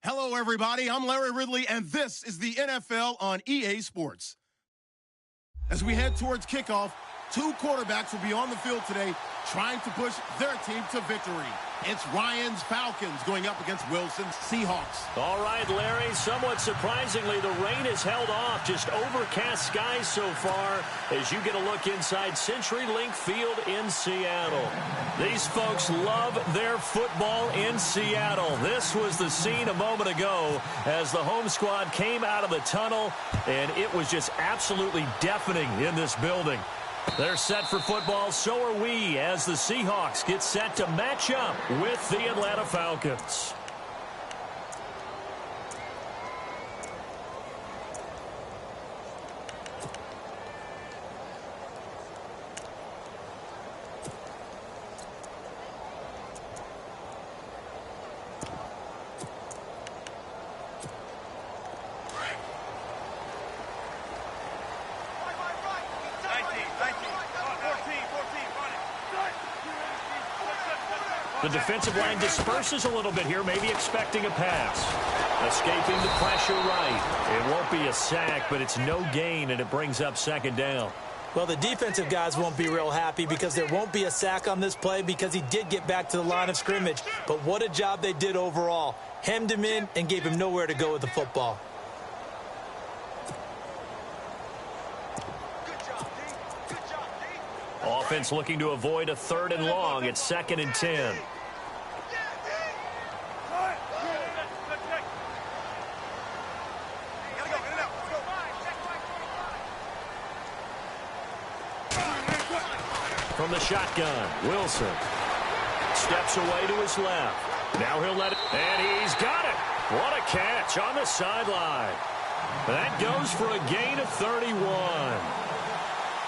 Hello, everybody. I'm Larry Ridley, and this is the NFL on EA Sports. As we head towards kickoff, two quarterbacks will be on the field today trying to push their team to victory. It's Ryan's Falcons going up against Wilson's Seahawks. All right, Larry, somewhat surprisingly, the rain has held off. Just overcast skies so far as you get a look inside CenturyLink Field in Seattle. These folks love their football in Seattle. This was the scene a moment ago as the home squad came out of the tunnel, and it was just absolutely deafening in this building. They're set for football, so are we, as the Seahawks get set to match up with the Atlanta Falcons. The defensive line disperses a little bit here, maybe expecting a pass. Escaping the pressure right. It won't be a sack, but it's no gain, and it brings up second down. Well, the defensive guys won't be real happy because there won't be a sack on this play because he did get back to the line of scrimmage. But what a job they did overall. Hemmed him in and gave him nowhere to go with the football. Offense looking to avoid a 3rd and long. It's 2nd and 10. From the shotgun, Wilson steps away to his left. Now he'll let it, and he's got it. What a catch on the sideline. That goes for a gain of 31.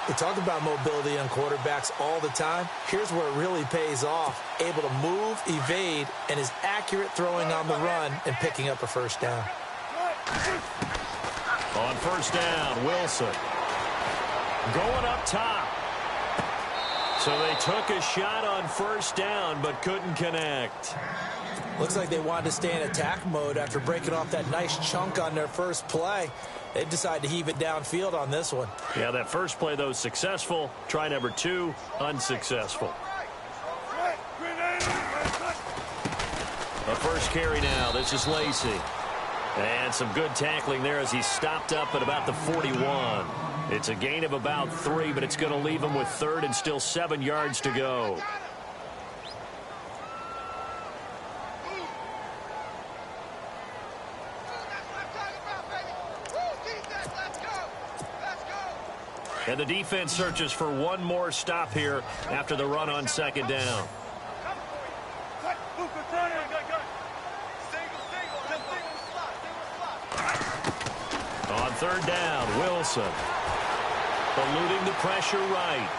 We talk about mobility on quarterbacks all the time. Here's where it really pays off. Able to move, evade, and is accurate throwing on the run and picking up a first down. On first down, Wilson going up top. So they took a shot on first down but couldn't connect. Looks like they wanted to stay in attack mode after breaking off that nice chunk on their first play. They decided to heave it downfield on this one. Yeah, that first play, though, successful. Try number 2, unsuccessful. A first carry now. This is Lacey. And some good tackling there as he stopped up at about the 41. It's a gain of about 3, but it's going to leave him with 3rd and still 7 yards to go. And the defense searches for one more stop here after the run on 2nd down. On 3rd down, Wilson eluding the pressure right.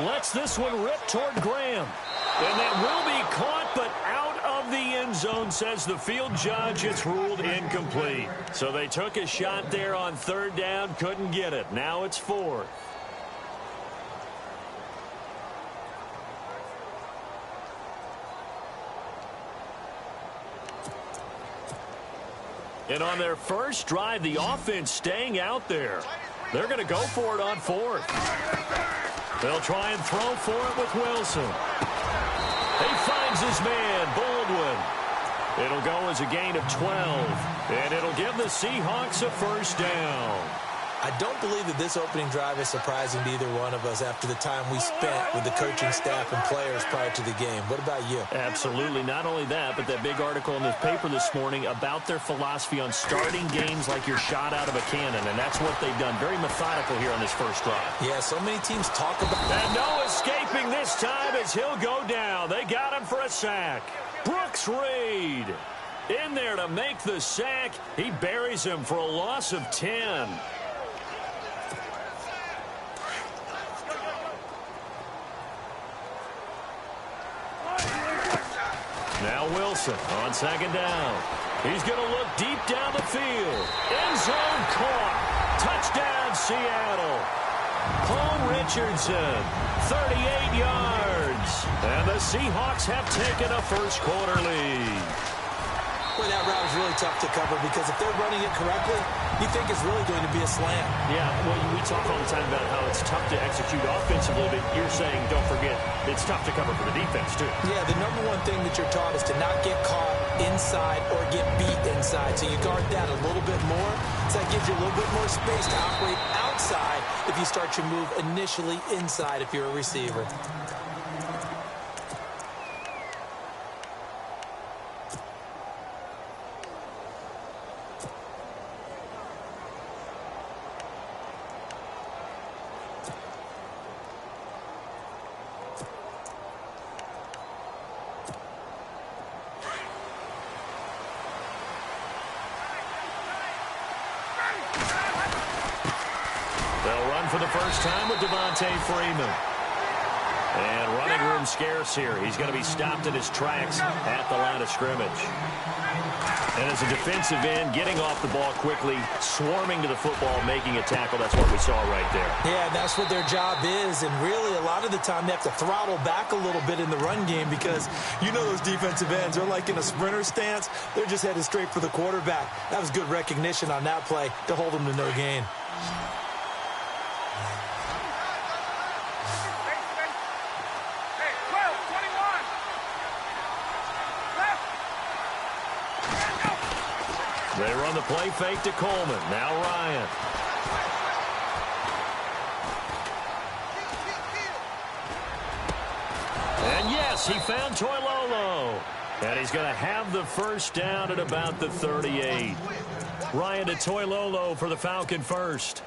Lets this one rip toward Graham. And that will be caught, but out of the end zone, says the field judge. It's ruled incomplete. So they took a shot there on 3rd down, couldn't get it. Now it's 4th. And on their first drive, the offense staying out there. They're going to go for it on 4th. They'll try and throw for it with Wilson. He finds his man, Baldwin. It'll go as a gain of 12, and it'll give the Seahawks a first down. I don't believe that this opening drive is surprising to either one of us after the time we spent with the coaching staff and players prior to the game. What about you? Absolutely. Not only that, but that big article in the paper this morning about their philosophy on starting games like you're shot out of a cannon, and that's what they've done. Very methodical here on this first drive. Yeah, so many teams talk about... And no escaping this time as he'll go down. They got him for a sack. Brooks Reed in there to make the sack. He buries him for a loss of 10. Now Wilson on 2nd down. He's going to look deep down the field. End zone caught. Touchdown, Seattle. Paul Richardson, 38 yards. And the Seahawks have taken a first quarter lead. Boy, that route was really tough to cover because if they're running it correctly, you think it's really going to be a slam. Yeah, well, we talk all the time about how it's tough to execute offensively, but you're saying, don't forget, it's tough to cover for the defense, too. Yeah, the number one thing that you're taught is to not get caught inside or get beat inside. So you guard that a little bit more. So that gives you a little bit more space to operate outside if you start your move initially inside if you're a receiver. They'll run for the first time with Devontae Freeman. And running room scarce here. He's going to be stopped in his tracks at the line of scrimmage. And as a defensive end, getting off the ball quickly, swarming to the football, making a tackle, that's what we saw right there. Yeah, that's what their job is. And really, a lot of the time, they have to throttle back a little bit in the run game because you know those defensive ends, they're like in a sprinter stance. They're just headed straight for the quarterback. That was good recognition on that play to hold them to no gain. They run the play fake to Coleman. Now Ryan. And yes, he found Toilolo. And he's going to have the first down at about the 38. Ryan to Toilolo for the Falcon first.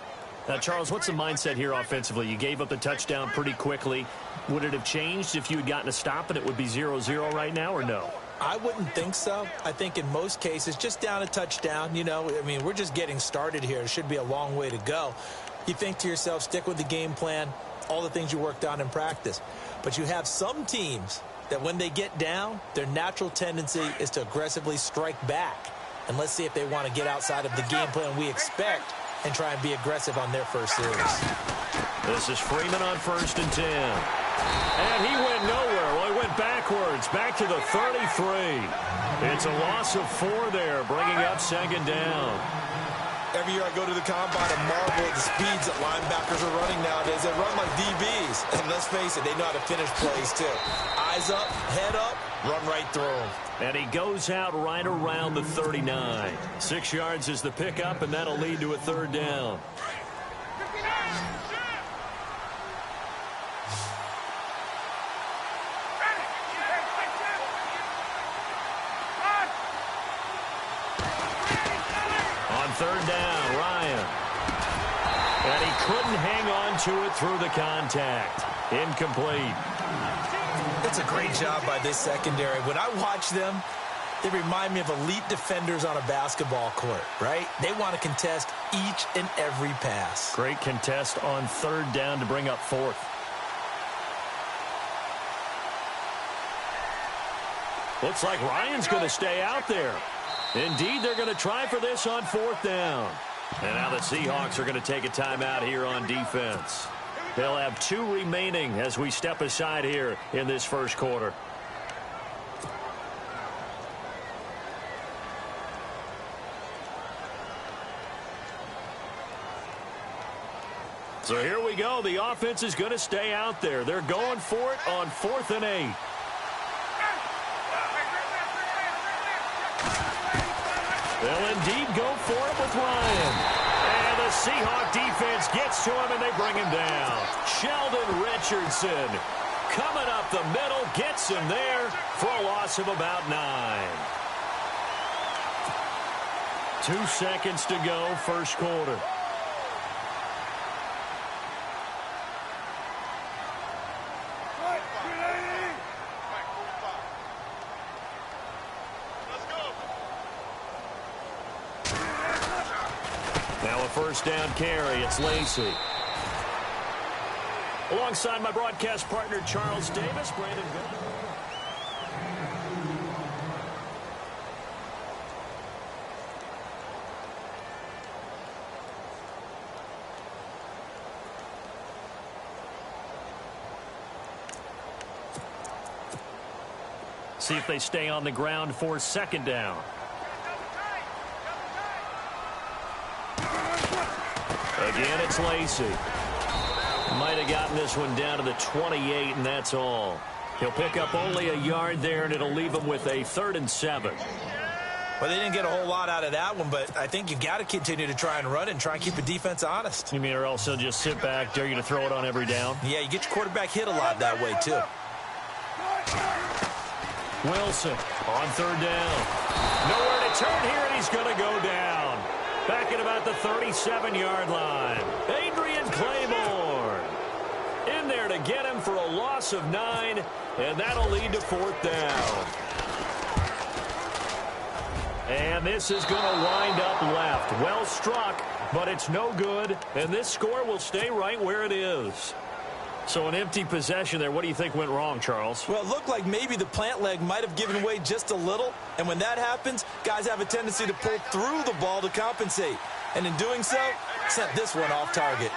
Now, Charles, what's the mindset here offensively? You gave up the touchdown pretty quickly. Would it have changed if you had gotten a stop and it would be 0-0 right now, or no? I wouldn't think so. I think in most cases, just down a touchdown, you know, I mean, we're just getting started here. It should be a long way to go. You think to yourself, stick with the game plan, all the things you worked on in practice. But you have some teams that when they get down, their natural tendency is to aggressively strike back. And let's see if they want to get outside of the game plan we expect and try and be aggressive on their first series. This is Freeman on 1st and 10. And he went nowhere. Well, he went backwards, back to the 33. It's a loss of 4 there, bringing up 2nd down. Every year I go to the combine and marvel at the speeds that linebackers are running nowadays. They run like DBs. And let's face it, they know how to finish plays too. Eyes up, head up, run right through them. And he goes out right around the 39. 6 yards is the pickup, and that'll lead to a 3rd down. On 3rd down, Ryan. And he couldn't hang on to it through the contact. Incomplete. It's a great job by this secondary. When I watch them, they remind me of elite defenders on a basketball court, right? They want to contest each and every pass. Great contest on 3rd down to bring up 4th. Looks like Ryan's going to stay out there. Indeed, they're going to try for this on 4th down. And now the Seahawks are going to take a timeout here on defense. They'll have 2 remaining as we step aside here in this first quarter. So here we go. The offense is going to stay out there. They're going for it on 4th and 8. They'll indeed go for it with Ryan. And the Seahawk defense gets to him, and they bring him down. Sheldon Richardson coming up the middle, gets him there for a loss of about 9. 2 seconds to go, first quarter. Now a first down carry. It's Lacy. Alongside my broadcast partner, Charles Davis, Brandon Goodman. See if they stay on the ground for 2nd down. Again, it's Lacey. Might have gotten this one down to the 28, and that's all. He'll pick up only a yard there, and it'll leave him with a 3rd and 7. Well, they didn't get a whole lot out of that one, but I think you've got to continue to try and run it and try and keep the defense honest. You mean, or else they'll just sit back, dare you to throw it on every down? Yeah, you get your quarterback hit a lot that way, too. Wilson on 3rd down. Nowhere to turn here, and he's going to go down. Back at about the 37-yard line. Adrian Claiborne in there to get him for a loss of 9, and that'll lead to 4th down. And this is going to wind up left. Well struck, but it's no good, and this score will stay right where it is. So an empty possession there. What do you think went wrong, Charles? Well, it looked like maybe the plant leg might have given way just a little. And when that happens, guys have a tendency to pull through the ball to compensate. And in doing so, sent this one off target.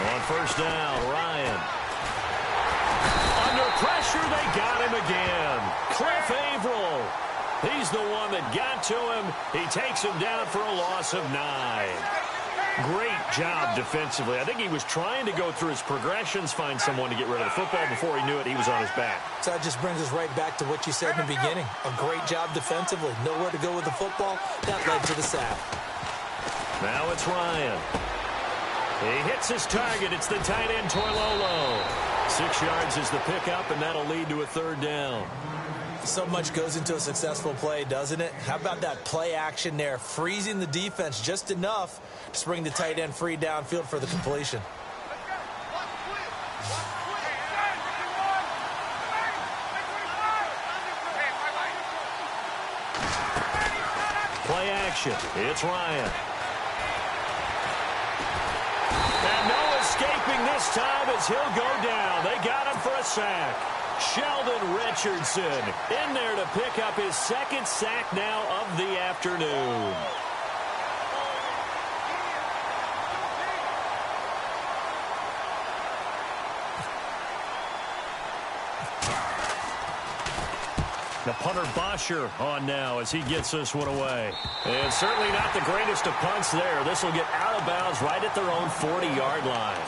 On 1st down, Ryan. Under pressure, they got him again. Cliff Averill. He's the one that got to him. He takes him down for a loss of 9. Great job defensively. I think he was trying to go through his progressions, find someone to get rid of the football. Before he knew it, he was on his back. So that just brings us right back to what you said in the beginning. A great job defensively. Nowhere to go with the football. That led to the sack. Now it's Ryan. He hits his target. It's the tight end, Toilolo. 6 yards is the pickup, and that'll lead to a 3rd down. So much goes into a successful play, doesn't it? How about that play action there? Freezing the defense just enough to bring the tight end free downfield for the completion. Play action. It's Ryan. And no escaping this time as he'll go down. They got him for a sack. Sheldon Richardson in there to pick up his 2nd sack now of the afternoon. The punter Bosher on now as he gets this one away. And certainly not the greatest of punts there. This will get out of bounds right at their own 40-yard line.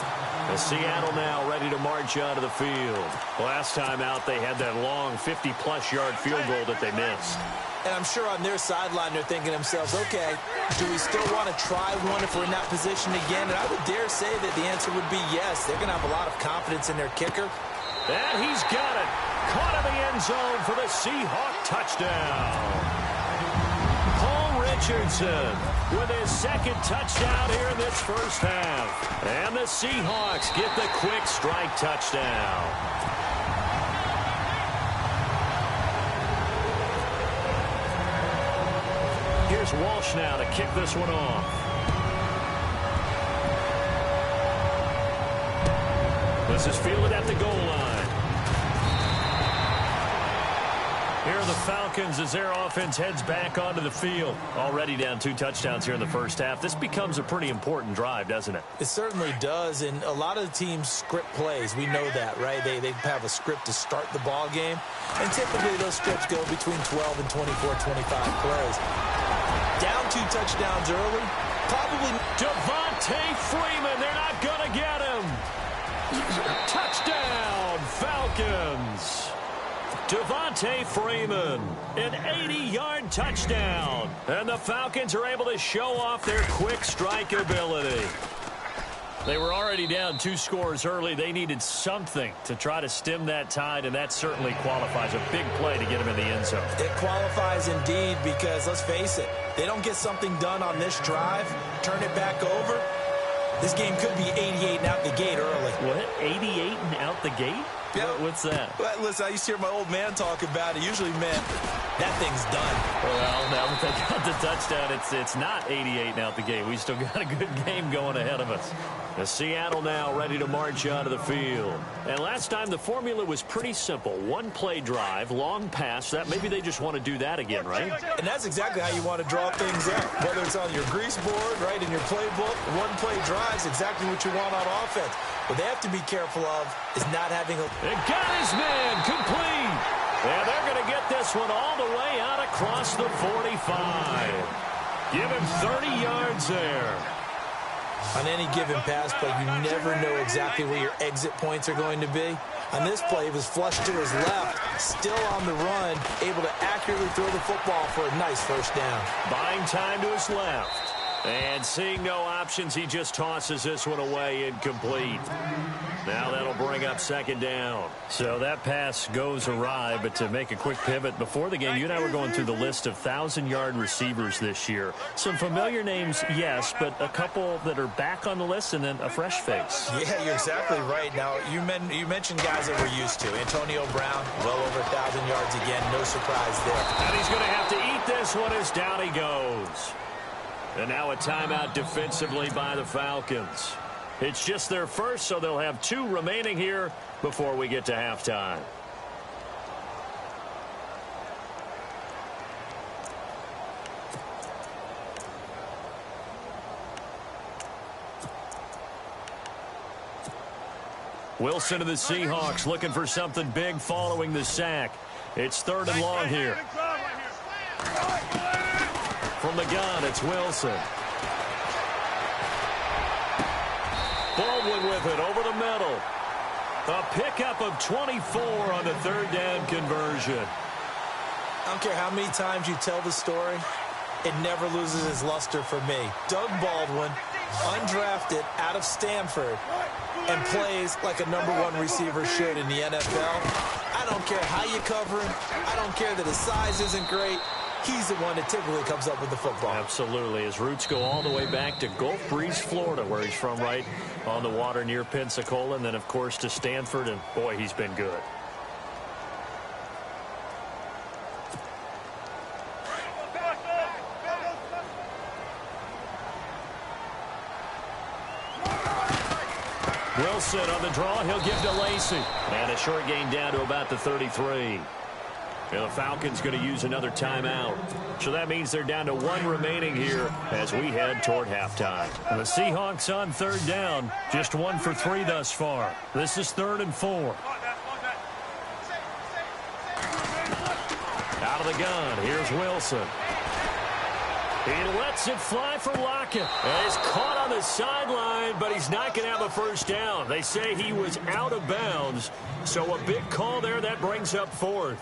As Seattle now ready to march out of the field. Last time out, they had that long 50-plus yard field goal that they missed. And I'm sure on their sideline, they're thinking to themselves, okay, do we still want to try one if we're in that position again? And I would dare say that the answer would be yes. They're going to have a lot of confidence in their kicker. And he's got it. Caught in the end zone for the Seahawk touchdown. Paul Richardson with his 2nd touchdown here in this first half. And the Seahawks get the quick strike touchdown. Here's Walsh now to kick this one off. This is fielded at the goal line. Here are the Falcons as their offense heads back onto the field. Already down 2 touchdowns here in the first half. This becomes a pretty important drive, doesn't it? It certainly does, and a lot of the teams script plays. We know that, right? They have a script to start the ball game, and typically those scripts go between 12 and 24, 25 plays. Down 2 touchdowns early, probably. Devontae Freeman, they're not going to get him. Touchdown, Falcons. Devontae Freeman, an 80-yard touchdown. And the Falcons are able to show off their quick strike ability. They were already down 2 scores early. They needed something to try to stem that tide, and that certainly qualifies. A big play to get them in the end zone. It qualifies indeed because, let's face it, they don't get something done on this drive, turn it back over, this game could be 88 and out the gate early. What? 88 and out the gate? Yeah. What's that? Well, listen, I used to hear my old man talk about it. Usually meant that thing's done. Well, now that they got the touchdown, it's not 88 and out the gate. We still got a good game going ahead of us. The Seattle now ready to march out of the field. And last time the formula was pretty simple. 1-play drive, long pass. That maybe they just want to do that again, right? And that's exactly how you want to draw things up. Whether it's on your grease board, right, in your playbook, 1-play drive is exactly what you want on offense. What they have to be careful of is not having a... It got his man complete. And they're going to get this this one all the way out across the 45. Give him 30 yards there. On any given pass play, you never know exactly where your exit points are going to be. On this play, he was flushed to his left, still on the run, able to accurately throw the football for a nice first down. Buying time to his left. And seeing no options, he just tosses this one away incomplete. Now that'll bring up second down. So that pass goes awry, but to make a quick pivot, before the game, you and I were going through the list of 1,000-yard receivers this year. Some familiar names, yes, but a couple that are back on the list and then a fresh face. Yeah, you're exactly right. Now, you mentioned guys that we're used to. Antonio Brown, well over 1,000 yards again. No surprise there. And he's going to have to eat this one as down he goes. And now a timeout defensively by the Falcons. It's just their first, so they'll have 2 remaining here before we get to halftime. Wilson of the Seahawks looking for something big following the sack. It's 3rd and long here. From the gun, it's Wilson. Baldwin with it over the middle. A pickup of 24 on the 3rd down conversion. I don't care how many times you tell the story, it never loses its luster for me. Doug Baldwin, undrafted out of Stanford, and plays like a #1 receiver should in the NFL. I don't care how you cover him. I don't care that his size isn't great. He's the one that typically comes up with the football. Absolutely. His roots go all the way back to Gulf Breeze, Florida, where he's from, right on the water near Pensacola, and then, of course, to Stanford, and, boy, he's been good. Wilson on the draw. He'll give to Lacey. And a short gain down to about the 33. And the Falcons going to use another timeout. So that means they're down to 1 remaining here as we head toward halftime. And the Seahawks on 3rd down. Just 1 for 3 thus far. This is 3rd and 4. Out of the gun. Here's Wilson. He lets it fly for Lockett. And he's caught on the sideline, but he's not going to have a first down. They say he was out of bounds. So a big call there. That brings up 4th.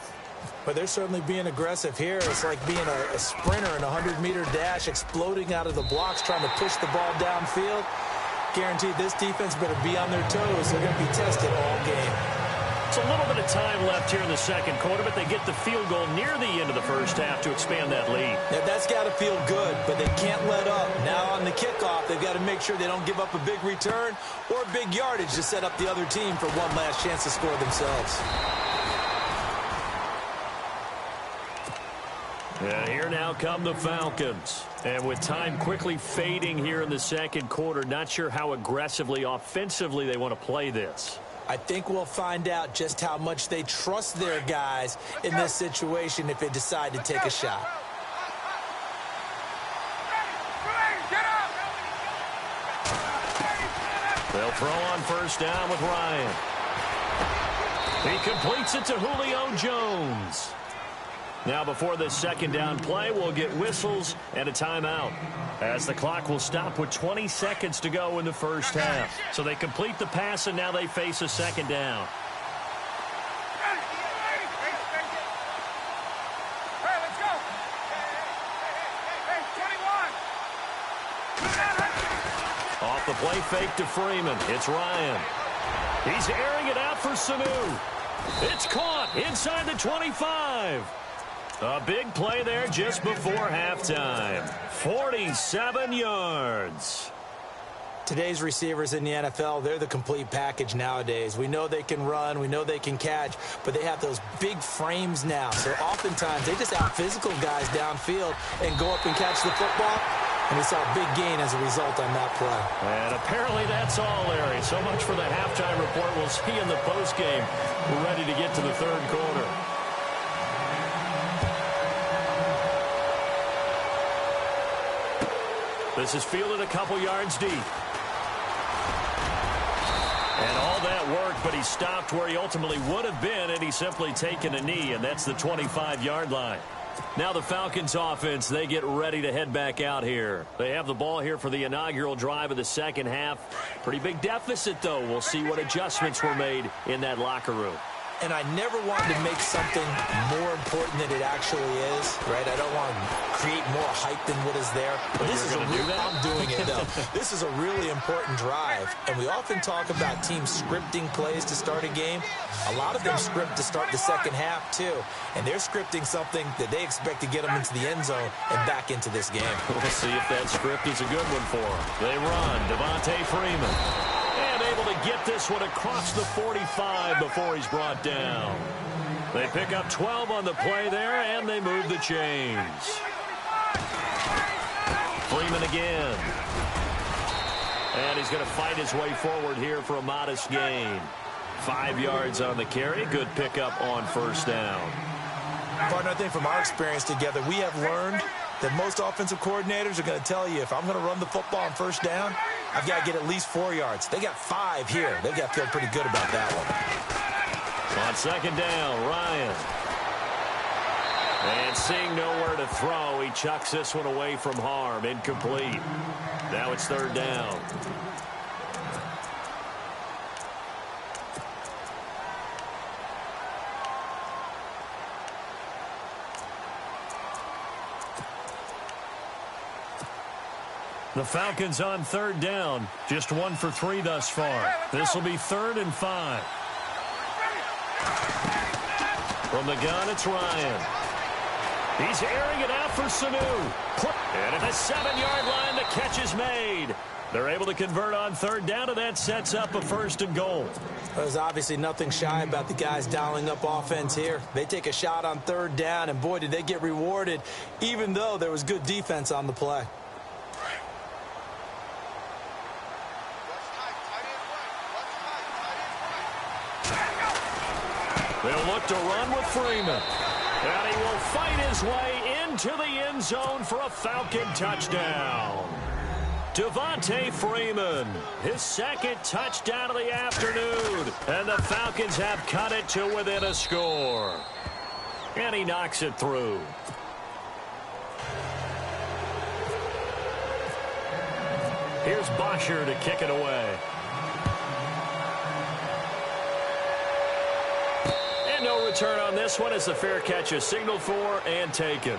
But they're certainly being aggressive here. It's like being a sprinter in a 100-meter dash, exploding out of the blocks, trying to push the ball downfield. Guaranteed this defense better be on their toes. They're going to be tested all game. It's a little bit of time left here in the second quarter, but they get the field goal near the end of the first half to expand that lead. Now, that's got to feel good, but they can't let up. Now on the kickoff, they've got to make sure they don't give up a big return or big yardage to set up the other team for one last chance to score themselves. And here now come the Falcons. And with time quickly fading here in the second quarter, not sure how aggressively, offensively they want to play this. I think we'll find out just how much they trust their guys in this situation if they decide to take a shot. They'll throw on first down with Ryan. He completes it to Julio Jones. Now before this second down play, we'll get whistles and a timeout, as the clock will stop with 20 seconds to go in the first half. So they complete the pass, and now they face a second down. Off the play fake to Freeman. It's Ryan. He's airing it out for Sanu. It's caught inside the 25. A big play there just before halftime. 47 yards. Today's receivers in the NFL, they're the complete package nowadays. We know they can run, we know they can catch, but they have those big frames now. So oftentimes they just out-physical guys downfield and go up and catch the football. And we saw a big gain as a result on that play. And apparently that's all, Larry. So much for the halftime report. We'll see you in the postgame. We're ready to get to the third quarter. This is fielded a couple yards deep. And all that work, but he stopped where he ultimately would have been had he simply taken a knee, and that's the 25-yard line. Now the Falcons offense, they get ready to head back out here. They have the ball here for the inaugural drive of the second half. Pretty big deficit, though. We'll see what adjustments were made in that locker room. And I never wanted to make something more important than it actually is, right? I don't want to create more hype than what is there. But this is I'm doing it, though. This is a really important drive. And we often talk about teams scripting plays to start a game. A lot of them script to start the second half, too. And they're scripting something that they expect to get them into the end zone and back into this game. We'll see if that script is a good one for them. They run. Devontae Freeman. And able to get this one across the 45 before he's brought down. They pick up 12 on the play there, and they move the chains. Freeman again. And he's going to fight his way forward here for a modest gain. 5 yards on the carry. Good pickup on first down. Partner, I think from our experience together, we have learned that most offensive coordinators are going to tell you, if I'm going to run the football on first down, I've got to get at least 4 yards. They got 5 here. They've got to feel pretty good about that one. On second down, Ryan. And seeing nowhere to throw, he chucks this one away from harm. Incomplete. Now it's third down. The Falcons on third down. Just 1 for 3 thus far. This will be 3rd and 5. From the gun, it's Ryan. He's airing it out for Sanu. And at the 7-yard line, the catch is made. They're able to convert on third down, and that sets up a 1st and goal. There's obviously nothing shy about the guys dialing up offense here. They take a shot on third down, and boy, did they get rewarded, even though there was good defense on the play. They'll look to run with Freeman. And he will fight his way into the end zone for a Falcon touchdown. Devontae Freeman, his 2nd touchdown of the afternoon. And the Falcons have cut it to within a score. And he knocks it through. Here's Bosher to kick it away. No return on this one as the fair catch is signaled for and taken.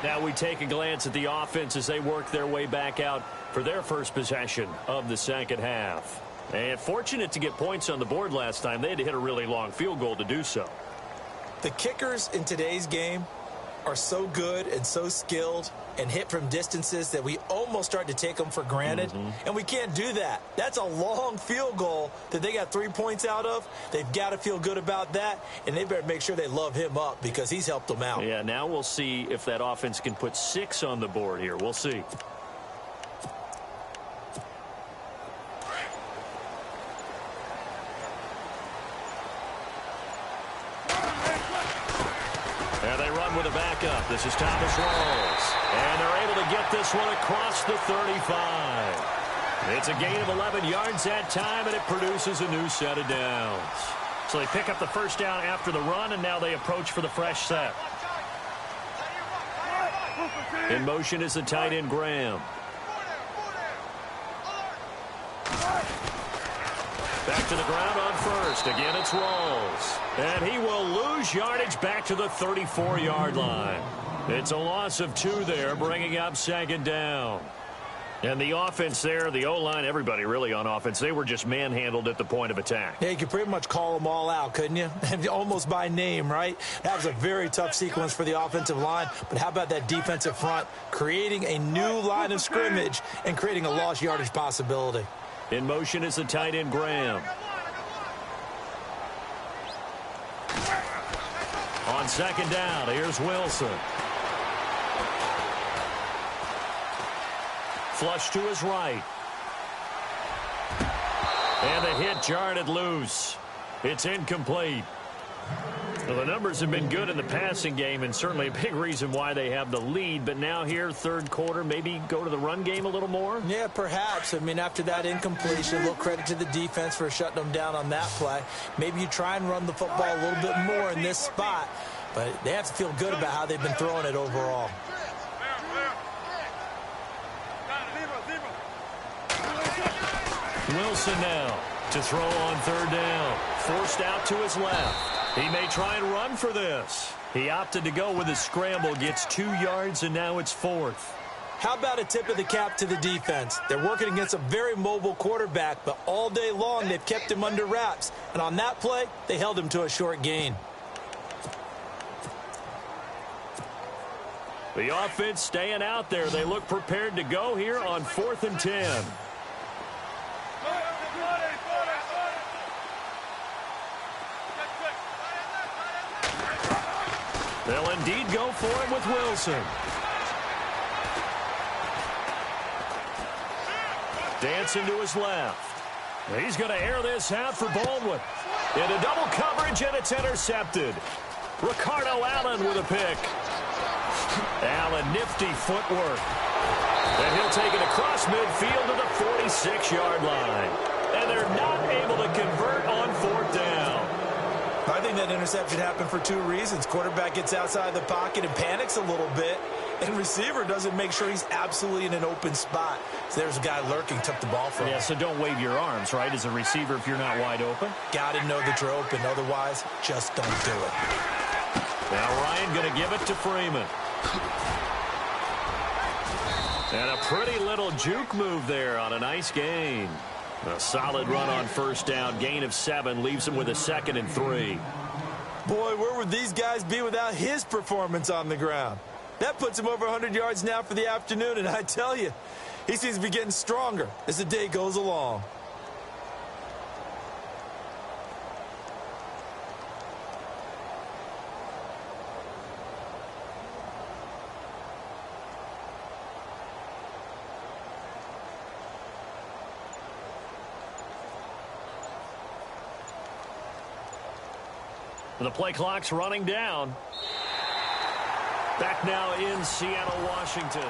Now we take a glance at the offense as they work their way back out for their first possession of the second half. And fortunate to get points on the board last time. They had to hit a really long field goal to do so. The kickers in today's game are so good and so skilled and hit from distances that we almost start to take them for granted. And we can't do that. That's a long field goal that they got 3 points out of. They've got to feel good about that, and they better make sure they love him up because he's helped them out. Yeah, now we'll see if that offense can put 6 on the board here. We'll see. And they run with a backup. This is Thomas Rawls. And they're able to get this one across the 35. It's a gain of 11 yards that time, and it produces a new set of downs. So they pick up the first down after the run, and now they approach for the fresh set. In motion is the tight end, Graham. Back to the ground on first. Again, it's Rawls. And he will lose yardage back to the 34-yard line. It's a loss of 2 there, bringing up second down. And the offense there, the O-line, everybody really on offense, they were just manhandled at the point of attack. Yeah, you could pretty much call them all out, couldn't you? Almost by name, right? That was a very tough sequence for the offensive line. But how about that defensive front creating a new line of scrimmage and creating a lost yardage possibility? In motion is the tight end, Graham. On second down, here's Wilson. Flush to his right. And the hit jarred it loose. It's incomplete. Well, the numbers have been good in the passing game and certainly a big reason why they have the lead. But now here, third quarter, maybe go to the run game a little more? Yeah, perhaps. I mean, after that incompletion, a little credit to the defense for shutting them down on that play. Maybe you try and run the football a little bit more in this spot. But they have to feel good about how they've been throwing it overall. Wilson now to throw on third down. Forced out to his left. He may try and run for this. He opted to go with a scramble, gets 2 yards, and now it's fourth. How about a tip of the cap to the defense? They're working against a very mobile quarterback, but all day long they've kept him under wraps. And on that play, they held him to a short gain. The offense staying out there. They look prepared to go here on 4th and 10. They'll indeed go for it with Wilson. Dancing to his left. He's going to air this out for Baldwin. Into double coverage, and it's intercepted. Ricardo Allen with a pick. Allen, nifty footwork. And he'll take it across midfield to the 46-yard line. And they're not able to convert on 4th down. I think that interception happened for 2 reasons. Quarterback gets outside the pocket and panics a little bit, and receiver doesn't make sure he's absolutely in an open spot. So there's a guy lurking, took the ball from him. Yeah, so don't wave your arms, right, as a receiver if you're not wide open. Got to know that you're open. Otherwise, just don't do it. Now Ryan going to give it to Freeman. And a pretty little juke move there on a nice gain. A solid run on first down. Gain of 7 leaves him with a 2nd and 3. Boy, where would these guys be without his performance on the ground? That puts him over 100 yards now for the afternoon, and I tell you, he seems to be getting stronger as the day goes along. The play clock's running down. Back now in Seattle, Washington.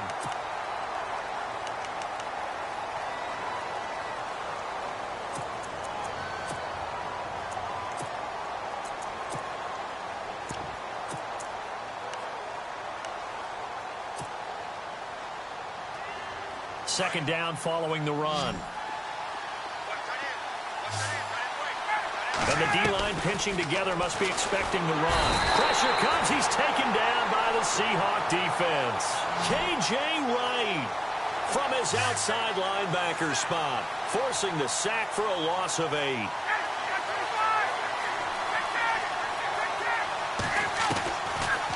Second down following the run. And the D-line pinching together, must be expecting the run. Pressure comes. He's taken down by the Seahawk defense. K.J. Wright from his outside linebacker spot, forcing the sack for a loss of 8.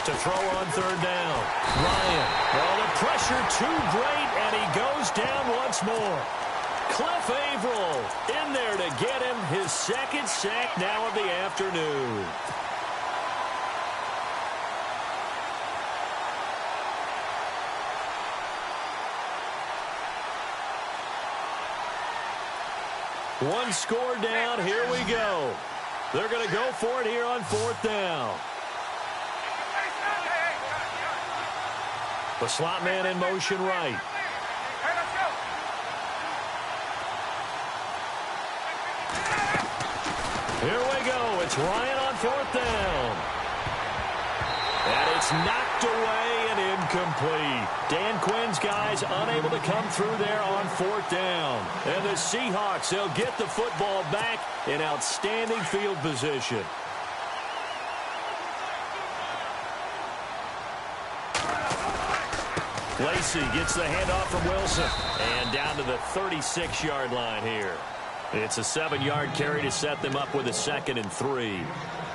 To throw on third down. Ryan. Well, the pressure too great, and he goes down once more. Cliff Averill in there to get him his 2nd sack now of the afternoon. One score down. Here we go. They're going to go for it here on 4th down. The slot man in motion right. Here we go. It's Ryan on 4th down. And it's knocked away and incomplete. Dan Quinn's guys unable to come through there on 4th down. And the Seahawks, they'll get the football back in outstanding field position. Lacey gets the handoff from Wilson. And down to the 36-yard line here. It's a 7-yard carry to set them up with a 2nd and 3.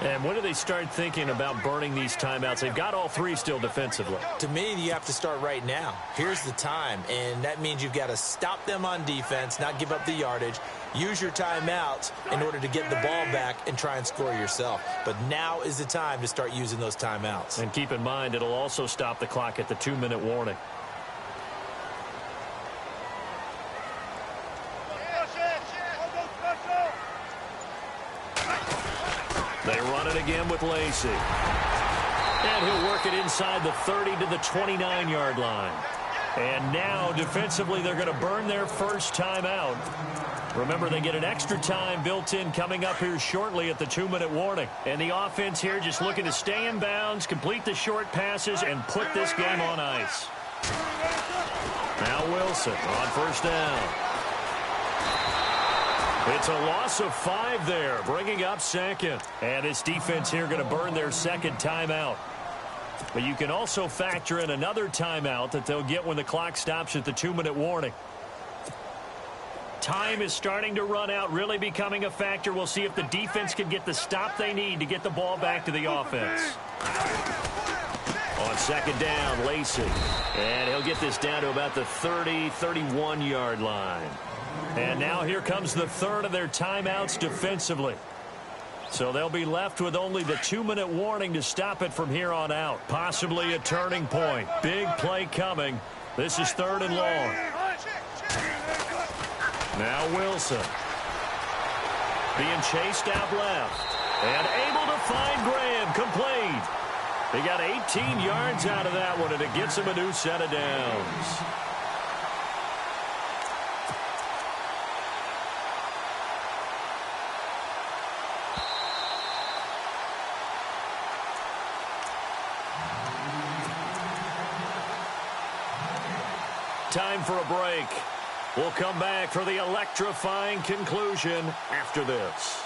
And when do they start thinking about burning these timeouts? They've got all 3 still defensively. To me, you have to start right now. Here's the time, and that means you've got to stop them on defense, not give up the yardage, use your timeouts in order to get the ball back and try and score yourself. But now is the time to start using those timeouts. And keep in mind, it'll also stop the clock at the 2-minute warning. They run it again with Lacey. And he'll work it inside the 30 to the 29-yard line. And now, defensively, they're going to burn their first timeout. Remember, they get an extra time built in coming up here shortly at the 2-minute warning. And the offense here just looking to stay in bounds, complete the short passes, and put this game on ice. Now Wilson on first down. It's a loss of 5 there, bringing up second. And this defense here going to burn their second timeout. But you can also factor in another timeout that they'll get when the clock stops at the 2-minute warning. Time is starting to run out, really becoming a factor. We'll see if the defense can get the stop they need to get the ball back to the offense. On second down, Lacey. And he'll get this down to about the 30, 31-yard line. And now here comes the third of their timeouts defensively. So they'll be left with only the 2-minute warning to stop it from here on out. Possibly a turning point. Big play coming. This is 3rd and long. Now Wilson. Being chased out left. And able to find Graham. Complete. He got 18 yards out of that one, and it gets him a new set of downs. Time for a break. We'll come back for the electrifying conclusion after this.